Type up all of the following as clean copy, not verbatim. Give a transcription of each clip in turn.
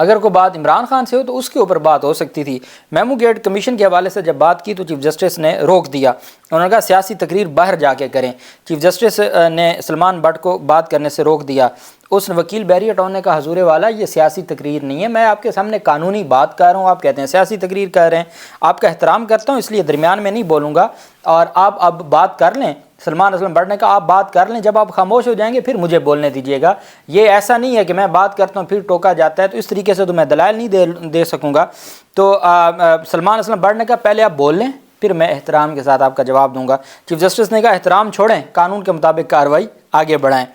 اگر کوئی بات عمران خان سے ہو تو اس کے اوپر بات ہو سکتی تھی۔ میمو گیٹ کمیشن کے حوالے سے جب بات کی تو چیف جسٹس نے روک دیا، انہوں نے کہا سیاسی تقریر باہر جا کے کریں۔ چیف جسٹس نے سلمان بٹ کو بات کرنے سے روک دیا۔ اس وکیل بیری اٹون نے کہا حضور والا یہ سیاسی تقریر نہیں ہے، میں آپ کے سامنے قانونی بات کر رہا ہوں، آپ کہتے ہیں سیاسی تقریر کر رہے ہیں، آپ کا احترام کرتا ہوں اس لیے درمیان میں نہیں بولوں گا اور آپ اب بات کر لیں۔ سلمان اسلم بٹ نے کہا آپ بات کر لیں، جب آپ خاموش ہو جائیں گے پھر مجھے بولنے دیجیے گا، یہ ایسا نہیں ہے کہ میں بات کرتا ہوں پھر ٹوکا جاتا ہے، تو اس طریقے سے تو میں دلائل نہیں دے سکوں گا۔ تو سلمان اسلم بٹ نے کہا پہلے آپ بول لیں پھر میں احترام کے ساتھ آپ کا جواب دوں گا۔ چیف جسٹس نے کہا احترام چھوڑیں، قانون کے مطابق کارروائی آگے بڑھائیں۔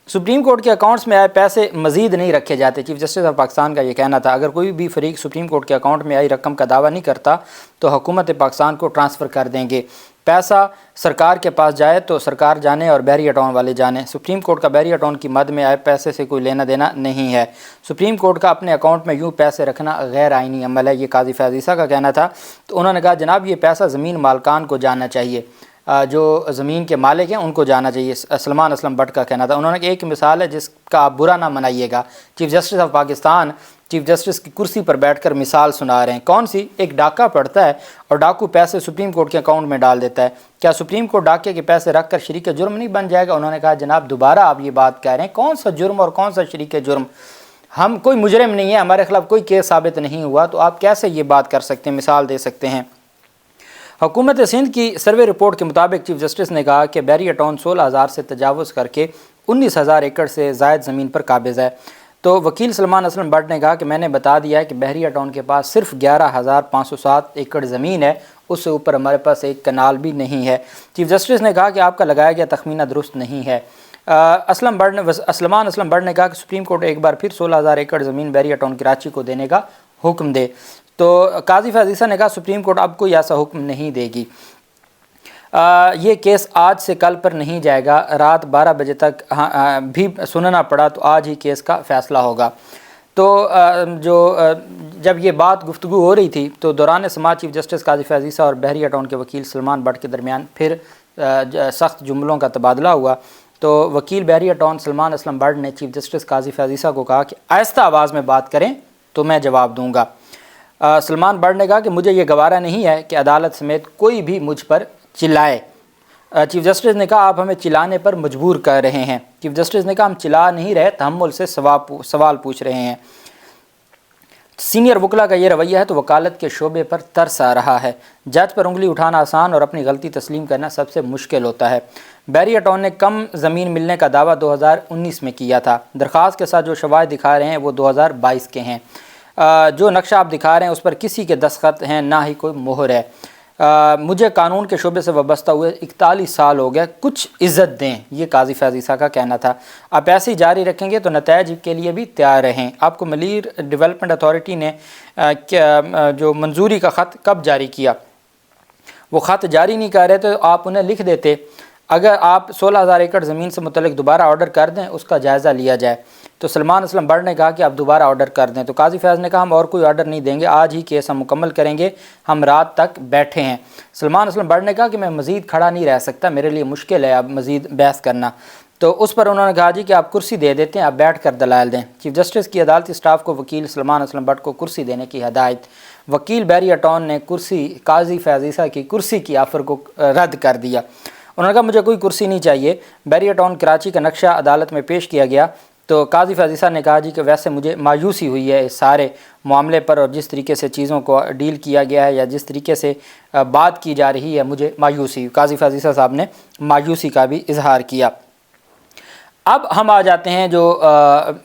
سپریم کورٹ کے اکاؤنٹس میں آئے پیسے مزید نہیں رکھے جاتے، چیف جسٹس آف پاکستان کا یہ کہنا تھا۔ اگر کوئی بھی فریق سپریم کورٹ کے اکاؤنٹ میں آئی رقم کا دعویٰ نہیں کرتا تو حکومت پاکستان کو ٹرانسفر کر دیں گے، پیسہ سرکار کے پاس جائے تو سرکار جانے اور بیری اٹون والے جانے۔ سپریم کورٹ کا بیری اٹون کی مد میں آئے پیسے سے کوئی لینا دینا نہیں ہے۔ سپریم کورٹ کا اپنے اکاؤنٹ میں یوں پیسے رکھنا غیر آئینی عمل ہے، یہ قاضی فیاض عیسیٰ کا کہنا تھا۔ تو انہوں نے کہا جناب یہ پیسہ زمین مالکان کو جانا چاہیے، جو زمین کے مالک ہیں ان کو جانا چاہیے، سلمان اسلم بٹ کا کہنا تھا۔ انہوں نے کہا ایک مثال ہے جس کا آپ برا نہ منائیے گا، chief justice of Pakistan chief justice کی کرسی پر بیٹھ کر مثال سنا رہے ہیں۔ کون سی؟ ایک ڈاکہ پڑتا ہے اور ڈاکو پیسے سپریم کورٹ کے اکاؤنٹ میں ڈال دیتا ہے، کیا سپریم کورٹ ڈاکے کے پیسے رکھ کر شریک جرم نہیں بن جائے گا؟ انہوں نے کہا جناب دوبارہ آپ یہ بات کہہ رہے ہیں، کون سا جرم اور کون سا شریک جرم؟ ہم کوئی مجرم نہیں ہے، ہمارے خلاف کوئی کیس ثابت نہیں ہوا، تو آپ کیسے یہ بات کر سکتے ہیں، مثال دے سکتے ہیں؟ حکومت سندھ کی سروے رپورٹ کے مطابق چیف جسٹس نے کہا کہ بیری اٹون 16,000 سے تجاوز کر کے 19,000 ایکڑ سے زائد زمین پر قابض ہے۔ تو وکیل سلمان اسلم بٹ نے کہا کہ میں نے بتا دیا ہے کہ بحری اٹون کے پاس صرف 11,507 ایکڑ زمین ہے، اس سے اوپر ہمارے پاس ایک کنال بھی نہیں ہے۔ چیف جسٹس نے کہا کہ آپ کا لگایا گیا تخمینہ درست نہیں ہے۔ سلمان اسلم بٹ نے کہا کہ سپریم کورٹ ایک بار پھر 16,000 ایکڑ زمین بحری اٹون کراچی کو دینے کا حکم دے۔ تو قاضی فیاض عیسیٰ نے کہا سپریم کورٹ اب کوئی ایسا حکم نہیں دے گی، یہ کیس آج سے کل پر نہیں جائے گا، رات 12 بجے تک بھی سننا پڑا تو آج ہی کیس کا فیصلہ ہوگا۔ تو جب یہ بات گفتگو ہو رہی تھی تو دوران سماعت چیف جسٹس قاضی فیاض عیسیٰ اور بحری اٹون کے وکیل سلمان بٹ کے درمیان پھر سخت جملوں کا تبادلہ ہوا۔ تو وکیل بحری اٹون سلمان اسلم بٹ نے چیف جسٹس قاضی فیاض عیسیٰ کو کہا کہ آہستہ آواز میں بات کریں تو میں جواب دوں گا۔ سلمان بٹ نے کہا کہ مجھے یہ گوارا نہیں ہے کہ عدالت سمیت کوئی بھی مجھ پر چلائے۔ چیف جسٹس نے کہا آپ ہمیں چلانے پر مجبور کر رہے ہیں۔ چیف جسٹس نے کہا ہم چلا نہیں رہے، تحمل سے سوال پوچھ رہے ہیں۔ سینئر وکلا کا یہ رویہ ہے تو وکالت کے شعبے پر ترس آ رہا ہے، جج پر انگلی اٹھانا آسان اور اپنی غلطی تسلیم کرنا سب سے مشکل ہوتا ہے۔ بیری اٹون نے کم زمین ملنے کا دعویٰ 2019 میں کیا تھا، درخواست کے ساتھ جو شواہد دکھا رہے ہیں وہ 2022 کے ہیں۔ جو نقشہ آپ دکھا رہے ہیں اس پر کسی کے دستخط ہیں، نہ ہی کوئی مہر ہے۔ مجھے قانون کے شعبے سے وابستہ ہوئے 41 سال ہو گئے، کچھ عزت دیں، یہ قاضی فیاض عیسیٰ کا کہنا تھا۔ آپ ایسے ہی جاری رکھیں گے تو نتائج کے لیے بھی تیار رہیں۔ آپ کو ملیر ڈیولپمنٹ اتھارٹی نے جو منظوری کا خط کب جاری کیا؟ وہ خط جاری نہیں کر رہے تو آپ انہیں لکھ دیتے۔ اگر آپ 16,000 ایکڑ زمین سے متعلق دوبارہ آرڈر کر دیں اس کا جائزہ لیا جائے۔ تو سلمان اسلم بٹ نے کہا کہ آپ دوبارہ آرڈر کر دیں، تو قاضی فیاض نے کہا ہم اور کوئی آرڈر نہیں دیں گے، آج ہی کیس ہم مکمل کریں گے، ہم رات تک بیٹھے ہیں۔ سلمان اسلم بٹ نے کہا کہ میں مزید کھڑا نہیں رہ سکتا، میرے لیے مشکل ہے اب مزید بحث کرنا۔ تو اس پر انہوں نے کہا جی کہ آپ کرسی دے دیتے ہیں، آپ بیٹھ کر دلائل دیں۔ چیف جسٹس کی عدالتی سٹاف کو وکیل سلمان اسلم بٹ کو کرسی دینے کی ہدایت۔ وکیل بیری اٹون نے قاضی فیاض عیسیٰ کی کرسی کی آفر کو رد کر دیا۔ انہوں نے کہا مجھے کوئی کرسی نہیں چاہیے۔ بیری اٹون کراچی کا نقشہ عدالت میں پیش کیا گیا تو قاضی فیاض عیسیٰ نے کہا جی کہ ویسے مجھے مایوسی ہوئی ہے اس سارے معاملے پر، اور جس طریقے سے چیزوں کو ڈیل کیا گیا ہے یا جس طریقے سے بات کی جا رہی ہے مجھے مایوسی۔ قاضی فیاض عیسیٰ صاحب نے مایوسی کا بھی اظہار کیا۔ اب ہم آ جاتے ہیں جو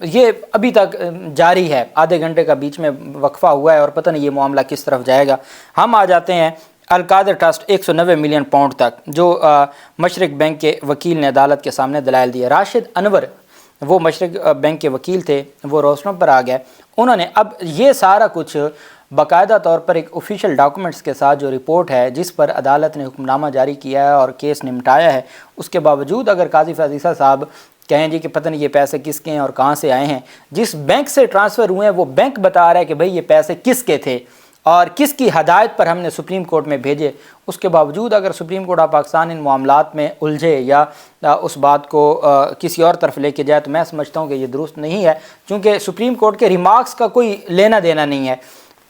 یہ ابھی تک جاری ہے، آدھے گھنٹے کا بیچ میں وقفہ ہوا ہے اور پتہ نہیں یہ معاملہ کس طرف جائے گا۔ ہم آ جاتے ہیں القادر ٹرسٹ 190 ملین پاؤنڈ تک، جو مشرق بینک کے وکیل نے عدالت کے سامنے دلائل دیے۔ راشد انور وہ مشرق بینک کے وکیل تھے، وہ روشنوں پر آ گئے۔ انہوں نے اب یہ سارا کچھ باقاعدہ طور پر ایک آفیشیل ڈاکومنٹس کے ساتھ جو رپورٹ ہے جس پر عدالت نے حکم نامہ جاری کیا ہے اور کیس نمٹایا ہے، اس کے باوجود اگر قاضی فیاض عیسیٰ صاحب کہیں جی کہ پتہ نہیں یہ پیسے کس کے ہیں اور کہاں سے آئے ہیں، جس بینک سے ٹرانسفر ہوئے ہیں وہ بینک بتا رہا ہے کہ بھئی یہ پیسے کس کے تھے، اور کس کی ہدایت پر ہم نے سپریم کورٹ میں بھیجے، اس کے باوجود اگر سپریم کورٹ آف پاکستان ان معاملات میں الجھے یا اس بات کو کسی اور طرف لے کے جائے تو میں سمجھتا ہوں کہ یہ درست نہیں ہے، چونکہ سپریم کورٹ کے ریمارکس کا کوئی لینا دینا نہیں ہے،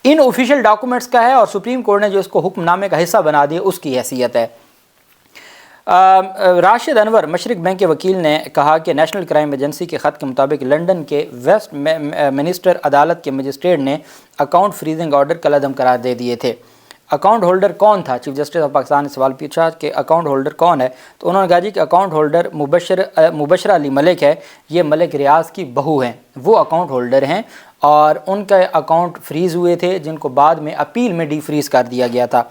ان آفیشیل ڈاکومنٹس کا ہے، اور سپریم کورٹ نے جو اس کو حکم نامے کا حصہ بنا دیا اس کی حیثیت ہے۔ راشد انور مشرق بینک کے وکیل نے کہا کہ نیشنل کرائم ایجنسی کے خط کے مطابق لنڈن کے ویسٹ منسٹر عدالت کے مجسٹریٹ نے اکاؤنٹ فریزنگ آرڈر کالعدم قرار دے دیے تھے۔ اکاؤنٹ ہولڈر کون تھا؟ چیف جسٹس آف پاکستان نے سوال پوچھا کہ اکاؤنٹ ہولڈر کون ہے، تو انہوں نے کہا جی کہ اکاؤنٹ ہولڈر مبشرہ علی ملک ہے، یہ ملک ریاض کی بہو ہیں، وہ اکاؤنٹ ہولڈر ہیں، اور ان کے اکاؤنٹ فریز ہوئے تھے جن کو بعد میں اپیل میں ڈی فریز کر دیا گیا تھا۔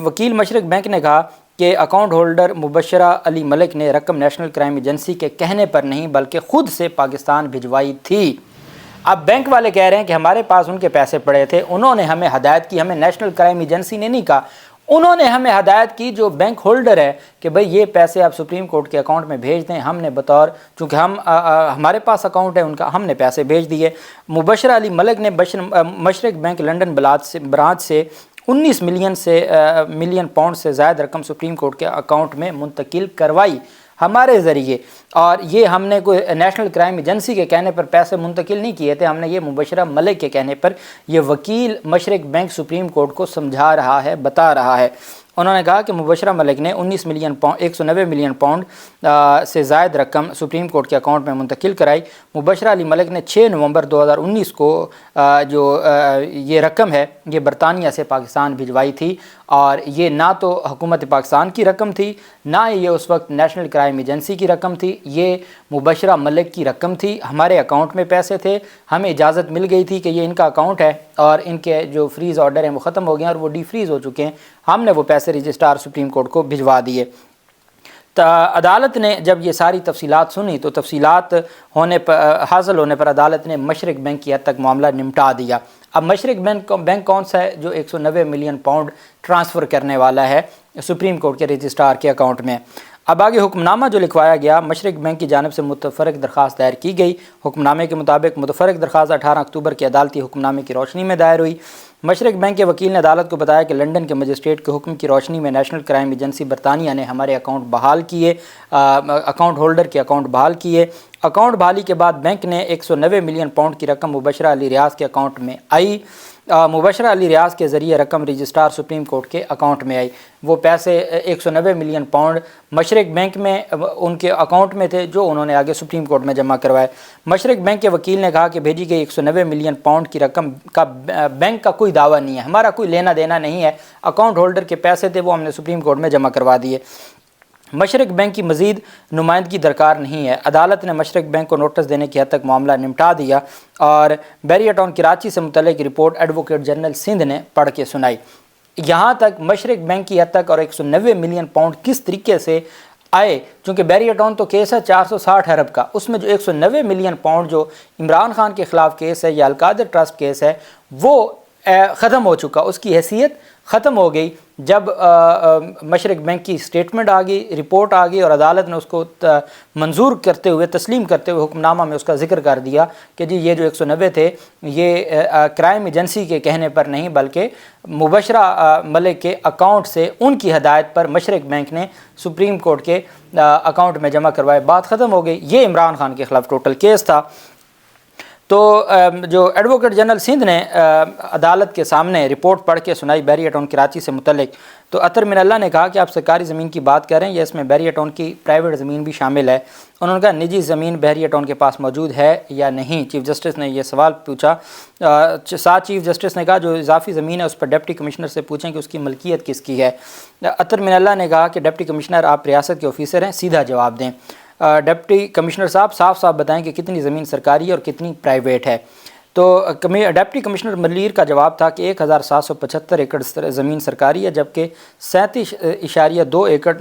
وکیل مشرق بینک نے کہا کہ اکاؤنٹ ہولڈر مبشرہ علی ملک نے رقم نیشنل کرائم ایجنسی کے کہنے پر نہیں بلکہ خود سے پاکستان بھجوائی تھی۔ اب بینک والے کہہ رہے ہیں کہ ہمارے پاس ان کے پیسے پڑے تھے، انہوں نے ہمیں ہدایت کی، ہمیں نیشنل کرائم ایجنسی نے نہیں کہا، انہوں نے ہمیں ہدایت کی جو بینک ہولڈر ہے کہ بھئی یہ پیسے آپ سپریم کورٹ کے اکاؤنٹ میں بھیج دیں، ہم نے بطور چونکہ ہمارے پاس اکاؤنٹ ہے ان کا، ہم نے پیسے بھیج دیے۔ مبشرہ علی ملک نے مشرق بینک لنڈن برانچ سے 19 ملین پاؤنڈ سے زائد رقم سپریم کورٹ کے اکاؤنٹ میں منتقل کروائی ہمارے ذریعے، اور یہ ہم نے کوئی نیشنل کرائم ایجنسی کے کہنے پر پیسے منتقل نہیں کیے تھے، ہم نے یہ مبشرہ ملک کے کہنے پر، یہ وکیل مشرق بینک سپریم کورٹ کو سمجھا رہا ہے، بتا رہا ہے۔ انہوں نے کہا کہ مبشرہ ملک نے 190 ملین پاؤنڈ سے زائد رقم سپریم کورٹ کے اکاؤنٹ میں منتقل کرائی۔ مبشرہ علی ملک نے 6 نومبر 2019 کو جو یہ رقم ہے یہ برطانیہ سے پاکستان بھجوائی تھی، اور یہ نہ تو حکومت پاکستان کی رقم تھی، نہ یہ اس وقت نیشنل کرائم ایجنسی کی رقم تھی، یہ مبشرہ ملک کی رقم تھی، ہمارے اکاؤنٹ میں پیسے تھے، ہمیں اجازت مل گئی تھی کہ یہ ان کا اکاؤنٹ ہے، اور ان کے جو فریز آرڈر ہیں وہ ختم ہو گئے ہیں اور وہ ڈی فریز ہو چکے ہیں، ہم نے وہ پیسے رجسٹرار سپریم کورٹ کو بھجوا دیے۔ عدالت نے جب یہ ساری تفصیلات سنی تو تفصیلات حاصل ہونے پر عدالت نے مشرق بینک کی حد تک معاملہ نمٹا دیا۔ اب مشرق بینک کون سا ہے جو 190 ملین پاؤنڈ ٹرانسفر کرنے والا ہے سپریم کورٹ کے رجسٹرار کے اکاؤنٹ میں؟ اب آگے حکم نامہ جو لکھوایا گیا، مشرق بینک کی جانب سے متفرق درخواست دائر کی گئی۔ حکم نامے کے مطابق متفرق درخواست 18 اکتوبر کے عدالتی حکم نامے کی روشنی میں دائر ہوئی۔ مشرق بینک کے وکیل نے عدالت کو بتایا کہ لنڈن کے مجسٹریٹ کے حکم کی روشنی میں نیشنل کرائم ایجنسی برطانیہ نے ہمارے اکاؤنٹ بحال کیے، اکاؤنٹ ہولڈر کے اکاؤنٹ بحال کیے۔ اکاؤنٹ بحالی کے بعد بینک نے 190 ملین پاؤنڈ کی رقم مبشرہ علی ریاض کے اکاؤنٹ میں آئی۔ مبشرہ علی ریاض کے ذریعے رقم رجسٹرار سپریم کورٹ کے اکاؤنٹ میں آئی۔ وہ پیسے 190 ملین پاؤنڈ مشرق بینک میں ان کے اکاؤنٹ میں تھے جو انہوں نے آگے سپریم کورٹ میں جمع کروائے۔ مشرق بینک کے وکیل نے کہا کہ بھیجی گئی 190 ملین پاؤنڈ کی رقم کا بینک کا کوئی دعویٰ نہیں ہے، ہمارا کوئی لینا دینا نہیں ہے، اکاؤنٹ ہولڈر کے پیسے تھے وہ ہم نے سپریم کورٹ میں جمع کروا دیے۔ مشرق بینک کی مزید نمائندگی درکار نہیں ہے۔ عدالت نے مشرق بینک کو نوٹس دینے کی حد تک معاملہ نمٹا دیا اور بیریا ٹاؤن کراچی سے متعلق رپورٹ ایڈوکیٹ جنرل سندھ نے پڑھ کے سنائی۔ یہاں تک مشرق بینک کی حد تک اور 190 ملین پاؤنڈ کس طریقے سے آئے، چونکہ بیریا ٹاؤن تو کیس ہے 460 ارب کا، اس میں جو 190 ملین پاؤنڈ جو عمران خان کے خلاف کیس ہے یا القادر ٹرسٹ کیس ہے وہ ختم ہو چکا، اس کی حیثیت ختم ہو گئی جب مشرق بینک کی سٹیٹمنٹ آ گئی، رپورٹ آ گئی، اور عدالت نے اس کو منظور کرتے ہوئے، تسلیم کرتے ہوئے حکم نامہ میں اس کا ذکر کر دیا کہ جی یہ جو 190 تھے یہ کرائم ایجنسی کے کہنے پر نہیں بلکہ مبشرہ ملک کے اکاؤنٹ سے ان کی ہدایت پر مشرق بینک نے سپریم کورٹ کے اکاؤنٹ میں جمع کروائے، بات ختم ہو گئی۔ یہ عمران خان کے خلاف ٹوٹل کیس تھا۔ تو جو ایڈوکیٹ جنرل سندھ نے عدالت کے سامنے رپورٹ پڑھ کے سنائی بیریا ٹاؤن کراچی سے متعلق، تو اطہر من اللہ نے کہا کہ آپ سرکاری زمین کی بات کر رہے ہیں یا اس میں بیریا ٹاؤن کی پرائیویٹ زمین بھی شامل ہے؟ انہوں نے کہا نجی زمین بیریا ٹاؤن کے پاس موجود ہے یا نہیں؟ چیف جسٹس نے یہ سوال پوچھا۔ ساتھ چیف جسٹس نے کہا جو اضافی زمین ہے اس پر ڈپٹی کمشنر سے پوچھیں کہ اس کی ملکیت کس کی ہے۔ اطہر من اللہ نے کہا کہ ڈپٹی کمشنر آپ ریاست کے آفیسر ہیں، سیدھا جواب دیں۔ ڈپٹی کمشنر صاحب صاف بتائیں کہ کتنی زمین سرکاری ہے اور کتنی پرائیویٹ ہے۔ تو ڈپٹی کمشنر ملیر کا جواب تھا کہ 1775 ایکڑ زمین سرکاری ہے جبکہ 37.2 ایکڑ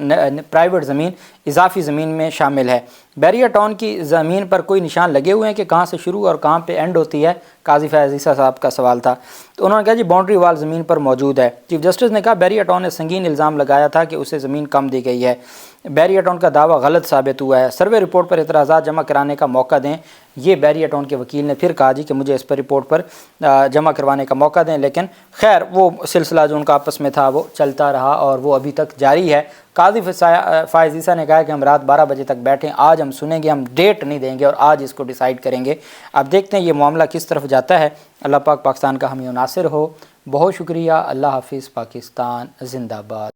پرائیویٹ زمین اضافی زمین میں شامل ہے۔ بیریا ٹاؤن کی زمین پر کوئی نشان لگے ہوئے ہیں کہ کہاں سے شروع اور کہاں پہ اینڈ ہوتی ہے؟ قاضی فیاض عیسیٰ صاحب کا سوال تھا۔ تو انہوں نے کہا جی باؤنڈری وال زمین پر موجود ہے۔ چیف جسٹس نے کہا بیریا ٹاؤن نے سنگین الزام لگایا تھا کہ اسے زمین کم دی گئی ہے۔ بیریا ٹاؤن کا دعویٰ غلط ثابت ہوا ہے۔ سروے رپورٹ پر اعتراضات جمع کرانے کا موقع دیں۔ یہ بیریا ٹاؤن کے وکیل نے پھر کہا جی کہ مجھے اس پر رپورٹ پر جمع کروانے کا موقع دیں، لیکن خیر وہ سلسلہ جو ان کا آپس میں تھا وہ چلتا رہا اور وہ ابھی تک جاری ہے۔ قاضی فائز عیسیٰ نے کہا کہ ہم رات 12 بجے تک بیٹھیں، آج ہم سنیں گے، ہم ڈیٹ نہیں دیں گے اور آج اس کو ڈیسائیڈ کریں گے۔ اب دیکھتے ہیں یہ معاملہ کس طرف جاتا ہے۔ اللہ پاک پاکستان کا حامی و ناصر ہو۔ بہت شکریہ۔ اللہ حافظ۔ پاکستان زندہ باد۔